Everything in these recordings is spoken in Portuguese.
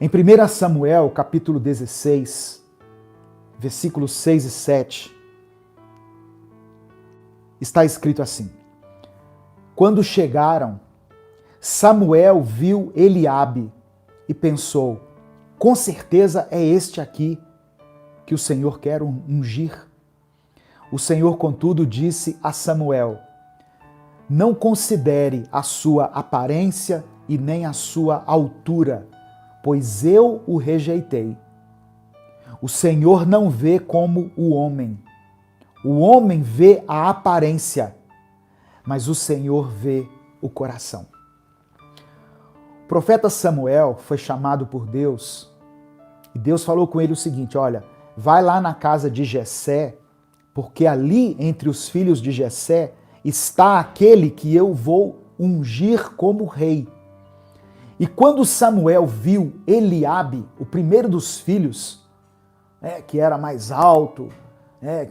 Em 1 Samuel, capítulo 16, versículos 6 e 7, está escrito assim: Quando chegaram, Samuel viu Eliabe e pensou: com certeza é este aqui que o Senhor quer ungir. O Senhor, contudo, disse a Samuel: não considere a sua aparência e nem a sua altura, pois eu o rejeitei. O Senhor não vê como o homem. O homem vê a aparência, mas o Senhor vê o coração. O profeta Samuel foi chamado por Deus e Deus falou com ele o seguinte: olha, vai lá na casa de Jessé, porque ali entre os filhos de Jessé está aquele que eu vou ungir como rei. E quando Samuel viu Eliabe, o primeiro dos filhos, que era mais alto,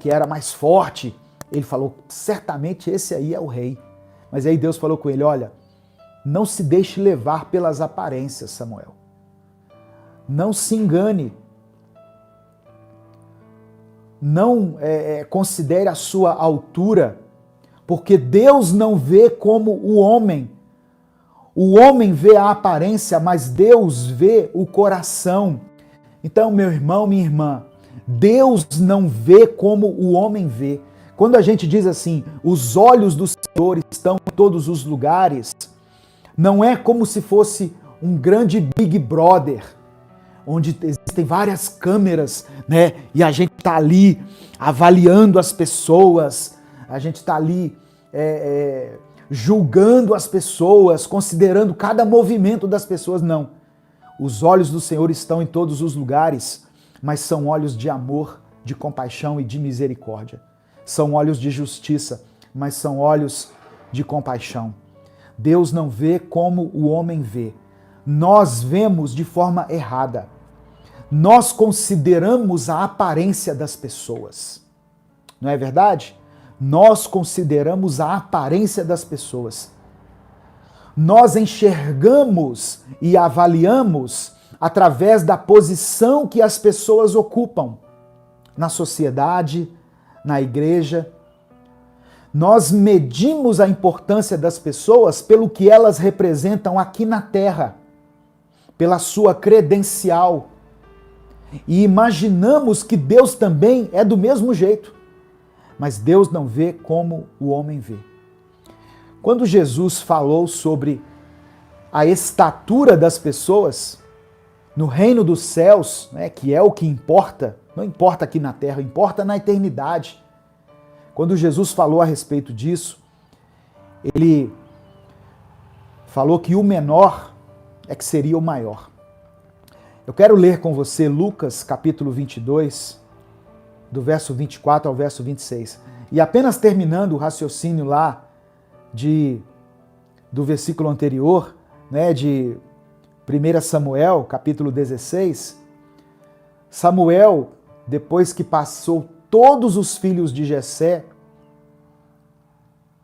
que era mais forte, ele falou: certamente esse aí é o rei. Mas aí Deus falou com ele: olha, não se deixe levar pelas aparências, Samuel. Não se engane. Não considere a sua altura, porque Deus não vê como o homem. O homem vê a aparência, mas Deus vê o coração. Então, meu irmão, minha irmã, Deus não vê como o homem vê. Quando a gente diz assim, os olhos do Senhor estão em todos os lugares, não é como se fosse um grande Big Brother, onde existem várias câmeras, né? E a gente está ali avaliando as pessoas, a gente está ali julgando as pessoas, considerando cada movimento das pessoas. Não. Os olhos do Senhor estão em todos os lugares, mas são olhos de amor, de compaixão e de misericórdia. São olhos de justiça, mas são olhos de compaixão. Deus não vê como o homem vê. Nós vemos de forma errada. Nós consideramos a aparência das pessoas. Não é verdade? Nós consideramos a aparência das pessoas. Nós enxergamos e avaliamos através da posição que as pessoas ocupam na sociedade, na igreja. Nós medimos a importância das pessoas pelo que elas representam aqui na terra, pela sua credencial. E imaginamos que Deus também é do mesmo jeito. Mas Deus não vê como o homem vê. Quando Jesus falou sobre a estatura das pessoas no reino dos céus, que é o que importa, não importa aqui na terra, importa na eternidade. Quando Jesus falou a respeito disso, ele falou que o menor é que seria o maior. Eu quero ler com você Lucas capítulo 22, do verso 24 ao verso 26. E apenas terminando o raciocínio lá do versículo anterior, de 1 Samuel, capítulo 16, Samuel, depois que passou todos os filhos de Jessé,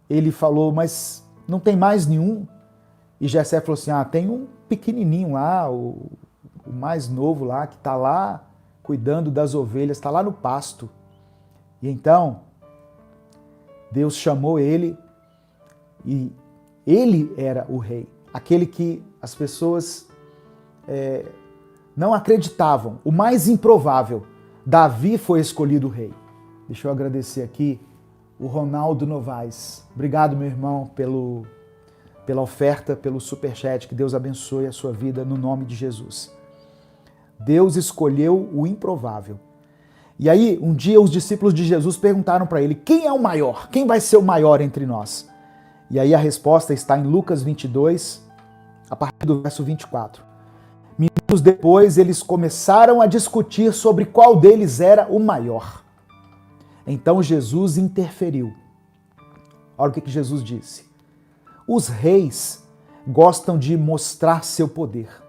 ele falou: mas não tem mais nenhum? E Jessé falou assim: tem um pequenininho lá, o mais novo lá, que está lá cuidando das ovelhas, está lá no pasto. E então, Deus chamou ele e ele era o rei, aquele que as pessoas não acreditavam, o mais improvável. Davi foi escolhido rei. Deixa eu agradecer aqui o Ronaldo Novaes. Obrigado, meu irmão, pela oferta, pelo superchat. Que Deus abençoe a sua vida no nome de Jesus. Deus escolheu o improvável. E aí, um dia, os discípulos de Jesus perguntaram para ele: quem é o maior? Quem vai ser o maior entre nós? E aí a resposta está em Lucas 22, a partir do verso 24. Minutos depois, eles começaram a discutir sobre qual deles era o maior. Então Jesus interferiu. Olha o que Jesus disse: os reis gostam de mostrar seu poder.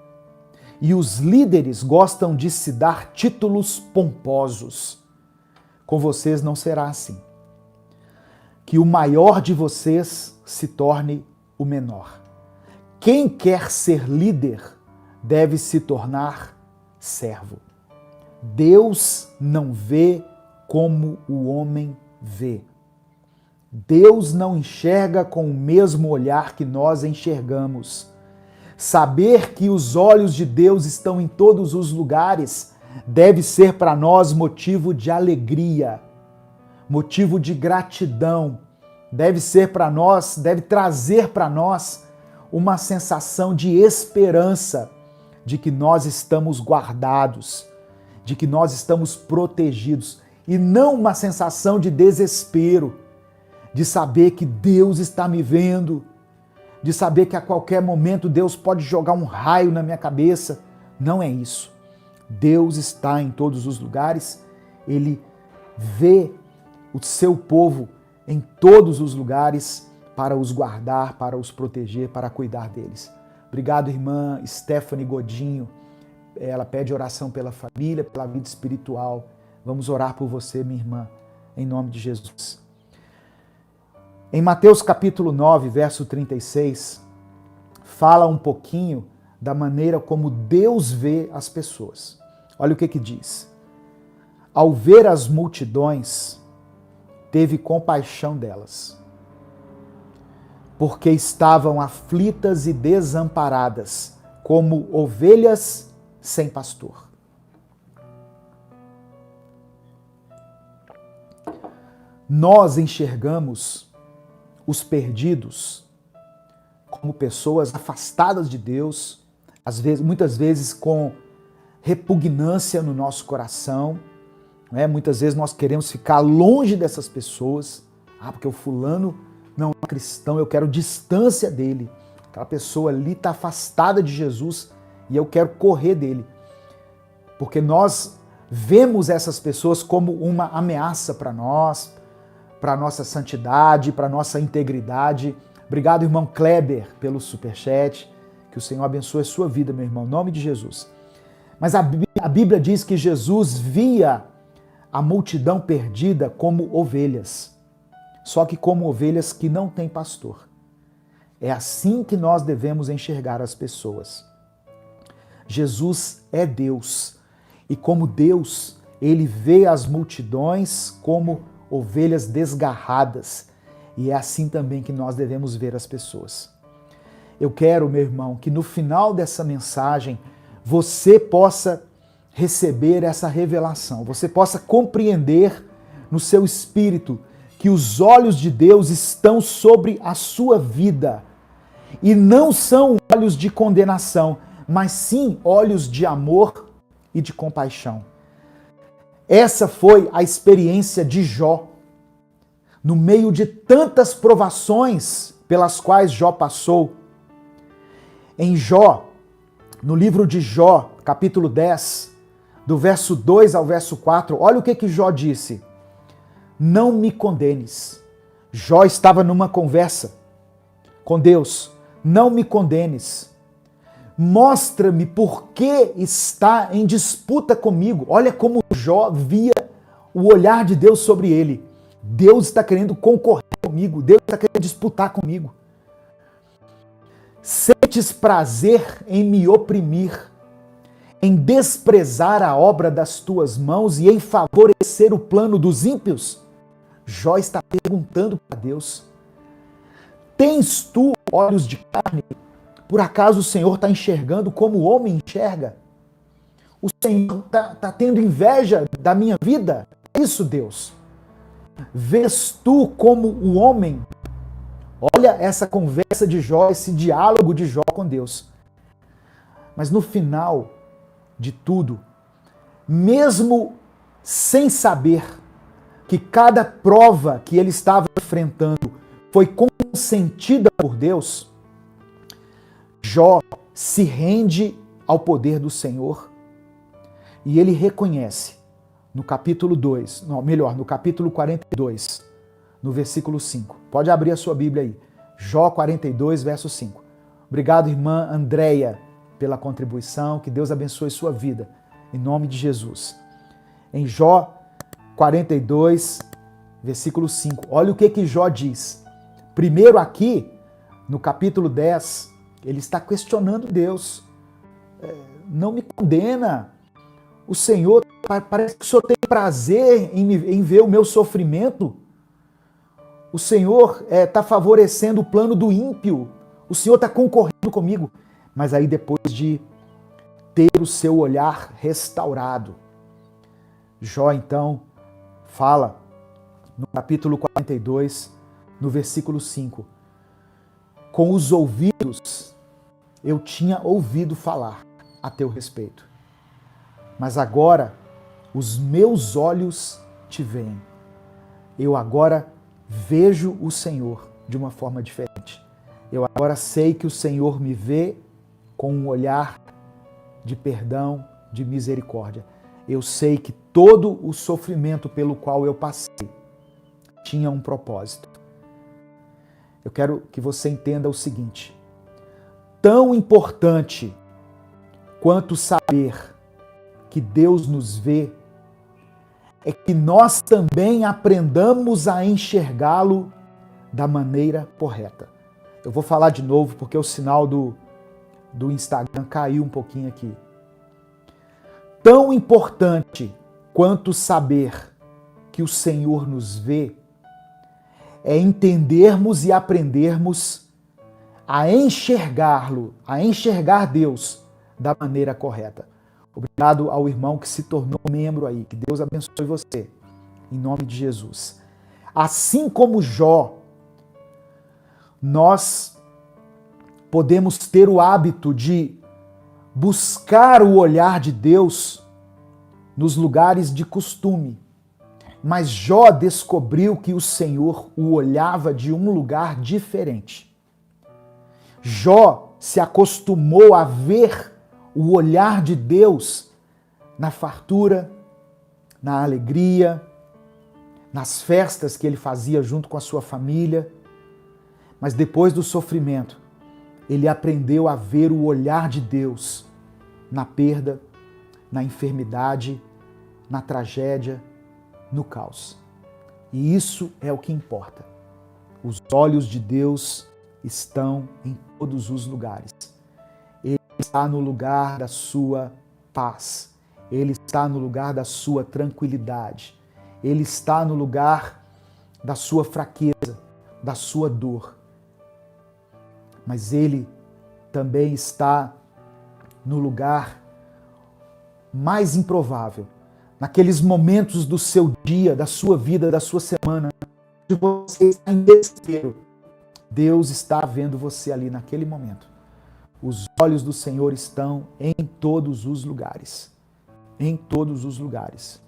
E os líderes gostam de se dar títulos pomposos. Com vocês não será assim. Que o maior de vocês se torne o menor. Quem quer ser líder deve se tornar servo. Deus não vê como o homem vê. Deus não enxerga com o mesmo olhar que nós enxergamos. Saber que os olhos de Deus estão em todos os lugares deve ser para nós motivo de alegria, motivo de gratidão, deve trazer para nós uma sensação de esperança, de que nós estamos guardados, de que nós estamos protegidos, e não uma sensação de desespero, de saber que Deus está me vendo, de saber que a qualquer momento Deus pode jogar um raio na minha cabeça. Não é isso. Deus está em todos os lugares, Ele vê o seu povo em todos os lugares para os guardar, para os proteger, para cuidar deles. Obrigado, irmã Stephanie Godinho. Ela pede oração pela família, pela vida espiritual. Vamos orar por você, minha irmã, em nome de Jesus. Em Mateus capítulo 9, verso 36, fala um pouquinho da maneira como Deus vê as pessoas. Olha o que diz. Ao ver as multidões, teve compaixão delas, porque estavam aflitas e desamparadas, como ovelhas sem pastor. Nós enxergamos os perdidos como pessoas afastadas de Deus, muitas vezes com repugnância no nosso coração, né? Muitas vezes nós queremos ficar longe dessas pessoas, porque o fulano não é cristão, eu quero distância dele, aquela pessoa ali está afastada de Jesus e eu quero correr dele, porque nós vemos essas pessoas como uma ameaça para nós, para a nossa santidade, para a nossa integridade. Obrigado, irmão Kleber, pelo superchat. Que o Senhor abençoe a sua vida, meu irmão, em nome de Jesus. Mas a Bíblia diz que Jesus via a multidão perdida como ovelhas, só que como ovelhas que não têm pastor. É assim que nós devemos enxergar as pessoas. Jesus é Deus, e como Deus, Ele vê as multidões como ovelhas desgarradas, e é assim também que nós devemos ver as pessoas. Eu quero, meu irmão, que no final dessa mensagem você possa receber essa revelação, você possa compreender no seu espírito que os olhos de Deus estão sobre a sua vida, e não são olhos de condenação, mas sim olhos de amor e de compaixão. Essa foi a experiência de Jó. No meio de tantas provações pelas quais Jó passou, em Jó, no livro de Jó, capítulo 10, do verso 2 ao verso 4, olha o que Jó disse. Não me condenes. Jó estava numa conversa com Deus. Não me condenes. Mostra-me por que está em disputa comigo. Olha como Jó via o olhar de Deus sobre ele. Deus está querendo concorrer comigo. Deus está querendo disputar comigo. Sentes prazer em me oprimir, em desprezar a obra das tuas mãos e em favorecer o plano dos ímpios? Jó está perguntando para Deus. Tens tu olhos de carne? Por acaso o Senhor está enxergando como o homem enxerga? O Senhor está tendo inveja da minha vida? É isso, Deus. Vês tu como o homem? Olha essa conversa de Jó, esse diálogo de Jó com Deus. Mas no final de tudo, mesmo sem saber que cada prova que ele estava enfrentando foi consentida por Deus, Jó se rende ao poder do Senhor e ele reconhece no capítulo 2, no capítulo 42, no versículo 5. Pode abrir a sua Bíblia aí. Jó 42, verso 5. Obrigado, irmã Andréia, pela contribuição. Que Deus abençoe sua vida. Em nome de Jesus. Em Jó 42, versículo 5. Olha o que Jó diz. Primeiro aqui, no capítulo 10, ele está questionando Deus. não me condena. O Senhor, parece que o Senhor tem prazer em ver o meu sofrimento. O Senhor está favorecendo o plano do ímpio. O Senhor está concorrendo comigo. Mas aí depois de ter o seu olhar restaurado, Jó então fala no capítulo 42, no versículo 5. Com os ouvidos eu tinha ouvido falar a teu respeito, mas agora os meus olhos te veem. Eu agora vejo o Senhor de uma forma diferente. Eu agora sei que o Senhor me vê com um olhar de perdão, de misericórdia. Eu sei que todo o sofrimento pelo qual eu passei tinha um propósito. Eu quero que você entenda o seguinte: tão importante quanto saber que Deus nos vê é que nós também aprendamos a enxergá-lo da maneira correta. Eu vou falar de novo porque o sinal do Instagram caiu um pouquinho aqui. Tão importante quanto saber que o Senhor nos vê é entendermos e aprendermos a enxergá-lo, a enxergar Deus da maneira correta. Obrigado ao irmão que se tornou membro aí. Que Deus abençoe você. Em nome de Jesus. Assim como Jó, nós podemos ter o hábito de buscar o olhar de Deus nos lugares de costume. Mas Jó descobriu que o Senhor o olhava de um lugar diferente. Jó se acostumou a ver o olhar de Deus na fartura, na alegria, nas festas que ele fazia junto com a sua família. Mas depois do sofrimento, ele aprendeu a ver o olhar de Deus na perda, na enfermidade, na tragédia, no caos. E isso é o que importa. Os olhos de Deus estão em todos os lugares. Ele está no lugar da sua paz. Ele está no lugar da sua tranquilidade. Ele está no lugar da sua fraqueza, da sua dor. Mas Ele também está no lugar mais improvável, naqueles momentos do seu dia, da sua vida, da sua semana, de você está em desespero. Deus está vendo você ali naquele momento. Os olhos do Senhor estão em todos os lugares. Em todos os lugares.